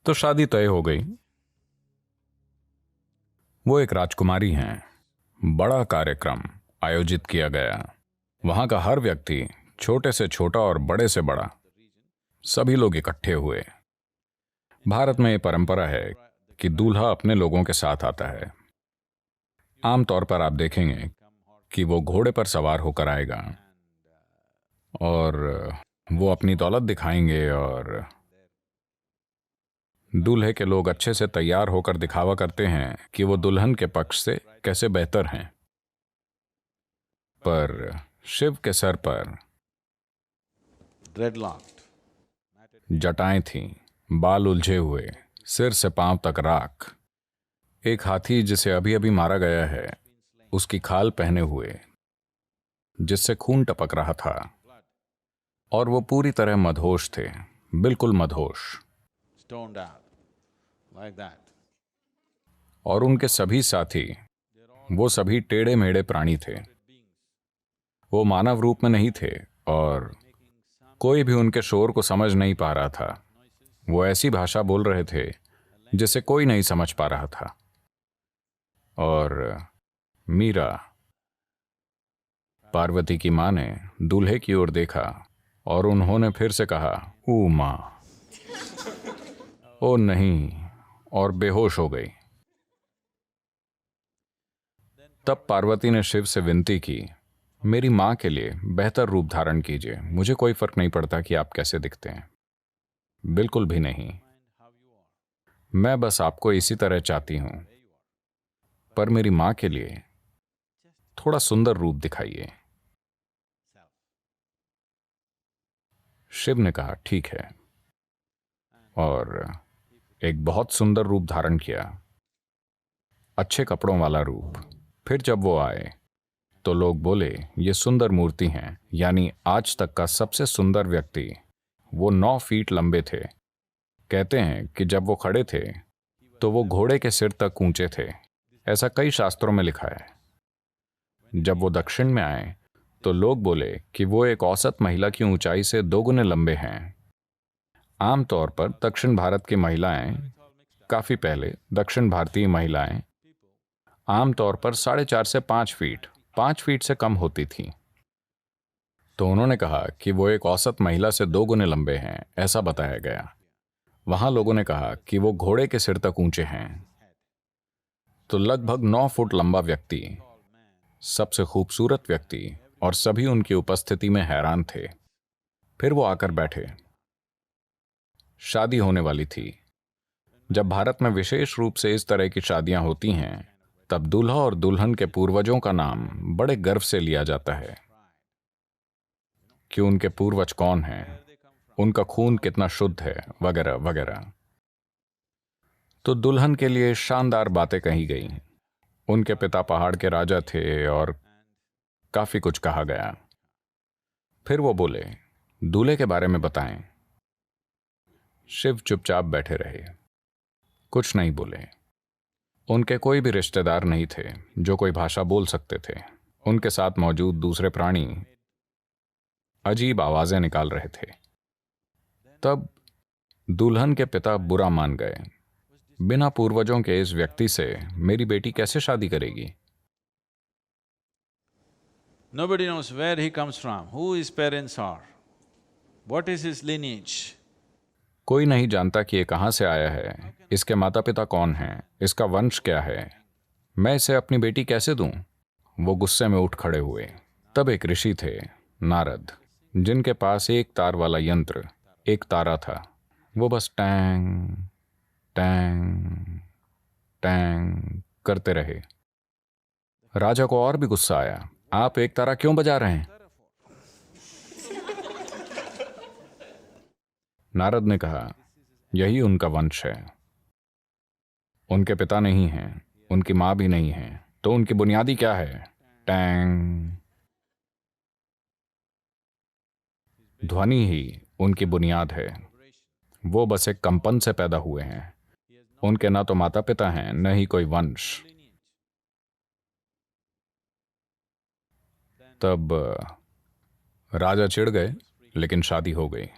तो शादी तय हो गई। वो एक राजकुमारी हैं। बड़ा कार्यक्रम आयोजित किया गया। वहां का हर व्यक्ति, छोटे से छोटा और बड़े से बड़ा, सभी लोग इकट्ठे हुए। भारत में ये परंपरा है कि दूल्हा अपने लोगों के साथ आता है। आमतौर पर आप देखेंगे कि वो घोड़े पर सवार होकर आएगा और वो अपनी दौलत दिखाएंगे और दूल्हे के लोग अच्छे से तैयार होकर दिखावा करते हैं कि वो दुल्हन के पक्ष से कैसे बेहतर हैं। पर शिव के सर पर जटाएं थीं, बाल उलझे हुए, सिर से पांव तक राख। एक हाथी जिसे अभी अभी मारा गया है, उसकी खाल पहने हुए, जिससे खून टपक रहा था। और वो पूरी तरह मदहोश थे, बिल्कुल मदहोश। और उनके सभी साथी, वो सभी टेढ़े मेढ़े प्राणी थे। वो मानव रूप में नहीं थे और कोई भी उनके शोर को समझ नहीं पा रहा था। वो ऐसी भाषा बोल रहे थे जिसे कोई नहीं समझ पा रहा था। और मीरा, पार्वती की मां, ने दूल्हे की ओर देखा और उन्होंने फिर से कहा, "ऊ मां।" ओ नहीं, और बेहोश हो गई। तब पार्वती ने शिव से विनती की, "मेरी मां के लिए बेहतर रूप धारण कीजिए। मुझे कोई फर्क नहीं पड़ता कि आप कैसे दिखते हैं, बिल्कुल भी नहीं। मैं बस आपको इसी तरह चाहती हूं। पर मेरी मां के लिए थोड़ा सुंदर रूप दिखाइए।" शिव ने कहा, "ठीक है।" और एक बहुत सुंदर रूप धारण किया, अच्छे कपड़ों वाला रूप। फिर जब वो आए तो लोग बोले, "ये सुंदर मूर्ति हैं।" यानी आज तक का सबसे सुंदर व्यक्ति। वो 9 फीट लंबे थे। कहते हैं कि जब वो खड़े थे तो वो घोड़े के सिर तक ऊंचे थे। ऐसा कई शास्त्रों में लिखा है। जब वो दक्षिण में आए तो लोग बोले कि वो एक औसत महिला की ऊंचाई से 2 गुने लंबे हैं। आमतौर पर दक्षिण भारत की महिलाएं, काफी पहले दक्षिण भारतीय महिलाएं आमतौर पर 4.5 से 5 फीट से कम होती थीं। तो उन्होंने कहा कि वो एक औसत महिला से 2 गुने लंबे हैं, ऐसा बताया गया। वहां लोगों ने कहा कि वो घोड़े के सिर तक ऊंचे हैं। तो लगभग 9 फुट लंबा व्यक्ति, सबसे खूबसूरत व्यक्ति, और सभी उनकी उपस्थिति में हैरान थे। फिर वो आकर बैठे। शादी होने वाली थी। जब भारत में विशेष रूप से इस तरह की शादियां होती हैं, तब दूल्हा और दुल्हन के पूर्वजों का नाम बड़े गर्व से लिया जाता है कि उनके पूर्वज कौन हैं, उनका खून कितना शुद्ध है, वगैरह वगैरह। तो दुल्हन के लिए शानदार बातें कही गई। उनके पिता पहाड़ के राजा थे और काफी कुछ कहा गया। फिर वो बोले, "दूल्हे के बारे में बताएं।" शिव चुपचाप बैठे रहे, कुछ नहीं बोले। उनके कोई भी रिश्तेदार नहीं थे जो कोई भाषा बोल सकते थे। उनके साथ मौजूद दूसरे प्राणी अजीब आवाजें निकाल रहे थे। तब दुल्हन के पिता बुरा मान गए। बिना पूर्वजों के इस व्यक्ति से मेरी बेटी कैसे शादी करेगी? Nobody knows where he comes from, who his parents are, what is his lineage. कोई नहीं जानता कि ये कहां से आया है, इसके माता पिता कौन हैं, इसका वंश क्या है। मैं इसे अपनी बेटी कैसे दूं? वो गुस्से में उठ खड़े हुए। तब एक ऋषि थे, नारद, जिनके पास एक तार वाला यंत्र, एक तारा था। वो बस टैंग टैंग टैंग करते रहे। राजा को और भी गुस्सा आया। "आप एक तारा क्यों बजा रहे हैं?" नारद ने कहा, "यही उनका वंश है। उनके पिता नहीं हैं, उनकी मां भी नहीं है, तो उनकी बुनियादी क्या है?" टैंग। ध्वनि ही उनकी बुनियाद है। वो बस एक कंपन से पैदा हुए हैं। उनके ना तो माता पिता हैं, न ही कोई वंश। तब राजा चिढ़ गए, लेकिन शादी हो गई।